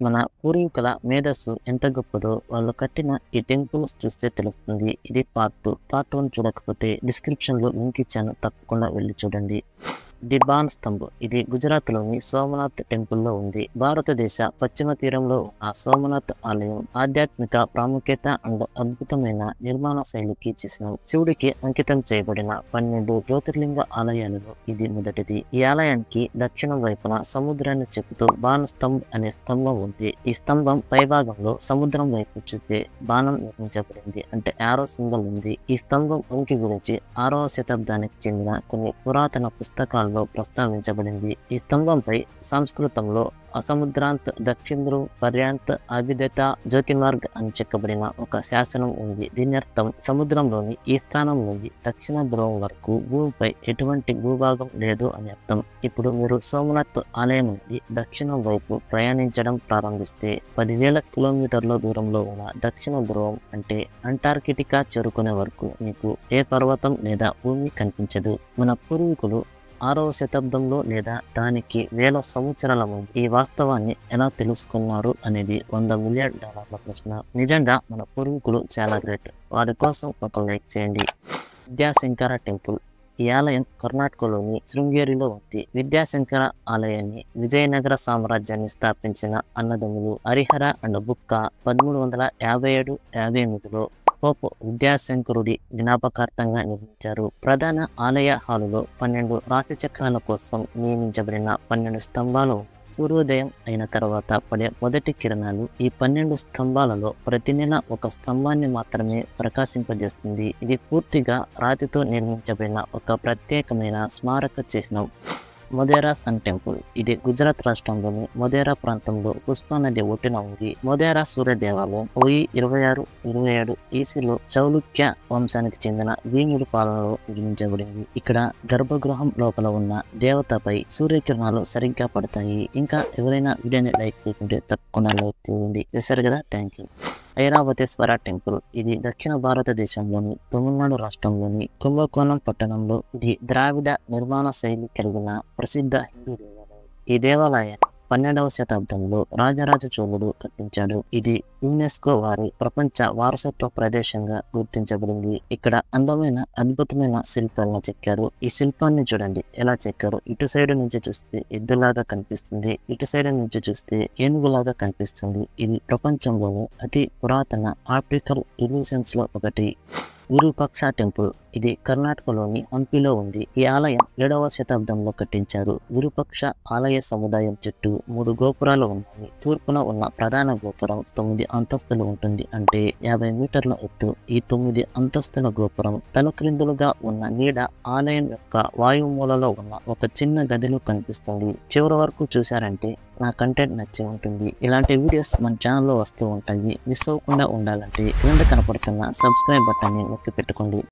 మన పూర్వీకుల మేధస్సు ఎంత గొప్పదో వాళ్ళు కట్టిన ఈ టెంపుల్స్ చూస్తే తెలుస్తుంది. ఇది పార్ట్ 2. పార్ట్ 1 చూడకపోతే డిస్క్రిప్షన్లో లింక్ ఇచ్చాను, తప్పకుండా వెళ్ళి చూడండి. ది బాన్ స్తంభ్ ఇది గుజరాత్లోని సోమనాథ్ టెంపుల్లో ఉంది. భారతదేశ పశ్చిమ తీరంలో ఆ సోమనాథ్ ఆలయం ఆధ్యాత్మిక ప్రాముఖ్యత అండ్ అద్భుతమైన నిర్మాణ శైలికి చిహ్నం. శివుడికి అంకితం చేయబడిన 12 జ్యోతిర్లింగ ఆలయాలలో ఇది మొదటిది. ఈ ఆలయానికి దక్షిణం వైపున సముద్రాన్ని చెక్కుతూ బాన్ స్తంభ్ అనే స్తంభం ఉంది. ఈ స్తంభం పైభాగంలో సముద్రం వైపు చూపే బాణం నిర్మించబడింది, అంటే యారో సింబల్ ఉంది. ఈ స్తంభం ఉనికి గురించి 6వ శతాబ్దానికి చెందిన కొన్ని పురాతన పుస్తకాల్లో ప్రస్తావించబడింది. ఈ స్తంభంపై సంస్కృతంలో అసముద్రాంత్ దక్షిణ పర్యాంత్ అభిదత జ్యోతిమార్గ్ అని చెక్కబడిన ఒక శాసనం ఉంది. దీని అర్థం సముద్రంలోని ఈ స్థానం నుండి దక్షిణ ధ్రువం వరకు భూమిపై ఎటువంటి భూభాగం లేదు అని అర్థం. ఇప్పుడు మీరు సోమనాథ్ ఆలయం నుండి దక్షిణం వైపు ప్రయాణించడం ప్రారంభిస్తే 10,000 కిలోమీటర్ల దూరంలో ఉన్న దక్షిణ ధ్రువం అంటే అంటార్కిటికా చేరుకునే వరకు మీకు ఏ పర్వతం లేదా భూమి కనిపించదు. మన పూర్వీకులు 6వ శతాబ్దంలో లేదా దానికి వేల సంవత్సరాల ముందు ఈ వాస్తవాన్ని ఎలా తెలుసుకున్నారు అనేది $100 మిలియన్ ప్రశ్న. నిజంగా మన పూర్వీకులు చాలా గ్రేట్. వారి కోసం ఒక లైక్ చేయండి. విద్యాశంకర టెంపుల్ ఈ ఆలయం కర్ణాటకలోని శృంగేరిలో ఉంది. విద్యాశంకర ఆలయాన్ని విజయనగర సామ్రాజ్యాన్ని స్థాపించిన అన్నదమ్ములు హరిహర అండ్ బుక్క 1357-58లో పోప్ విద్యాశంకరుడి జ్ఞాపకార్థంగా నిర్మించారు. ప్రధాన ఆలయ హాలులో 12 రాశి చక్రాల కోసం నియమించబడిన 12 స్తంభాలు. సూర్యోదయం అయిన తర్వాత పడే మొదటి కిరణాలు ఈ 12 స్తంభాలలో ప్రతి నెల ఒక స్తంభాన్ని మాత్రమే ప్రకాశింపజేస్తుంది. ఇది పూర్తిగా రాతితో నిర్మించబడిన ఒక ప్రత్యేకమైన స్మారక చిహ్నం. మొధేరా సన్ టెంపుల్ ఇది గుజరాత్ రాష్ట్రంలోని మొధేరా ప్రాంతంలో పుష్పా నది ఒడ్డున ఉంది. మొధేరా సూర్య దేవాలయం 1026-27 ఈసీలో చౌలుక్య వంశానికి చెందిన భీముడి పాలనలో నిర్మించబడింది. ఇక్కడ గర్భగృహం లోపల ఉన్న దేవతపై సూర్యకిరణాలు సరిగ్గా పడతాయి. ఇంకా ఎవరైనా వీడియోని లైక్ చేయకుంటే తప్పకుండా లైక్ చేయండి. చేశారు కదా, థ్యాంక్ యూ. ఐరావతేశ్వర టెంపుల్ ఇది దక్షిణ భారతదేశంలోని తమిళనాడు రాష్ట్రంలోని కుంభకోణం పట్టణంలో ఇది ద్రావిడ నిర్మాణ శైలి కలిగిన ప్రసిద్ధ హిందూ దేవాలయం. ఈ దేవాలయాన్ని 12వ శతాబ్దంలో రాజరాజ చోళుడు కట్టించాడు. ఇది యునెస్కో వారి ప్రపంచ వారసత్వ ప్రదేశంగా గుర్తించబడింది. ఇక్కడ అందమైన అద్భుతమైన శిల్పాలను చెక్కారు. ఈ శిల్పాన్ని చూడండి ఎలా చెక్కారు. ఇటు సైడ్ నుంచి చూస్తే ఎద్దులాగా కనిపిస్తుంది, ఇటు సైడ్ నుంచి చూస్తే ఏనుగులాగా కనిపిస్తుంది. ఇది ప్రపంచంలోని అతి పురాతన ఆప్టికల్ ఇల్యూషన్స్ లో ఒకటి. విరూపాక్ష టెంపుల్ ఇది కర్ణాటకలోని హంపిలో ఉంది. ఈ ఆలయం 7వ శతాబ్దంలో కట్టించారు. విరూపాక్ష ఆలయ సముదాయం చుట్టూ 3 గోపురాలు ఉన్నాయి. తూర్పున ఉన్న ప్రధాన గోపురం 9 అంతస్తులు ఉంటుంది, అంటే 50 మీటర్ల ఎత్తు. ఈ 9 అంతస్తుల గోపురం తలక్రిందులుగా ఉన్న నీడ ఆలయం యొక్క వాయుమూలలో ఉన్న ఒక చిన్న గదిలో కనిపిస్తుంది. చివరి వరకు చూశారంటే నా కంటెంట్ నచ్చి ఉంటుంది. ఇలాంటి వీడియోస్ మన ఛానల్లో వస్తూ ఉంటాయి. మిస్ అవ్వకుండా ఉండాలంటే కింద కనపడుతున్న సబ్స్క్రైబ్ బటన్ని నొక్కి పెట్టుకోండి.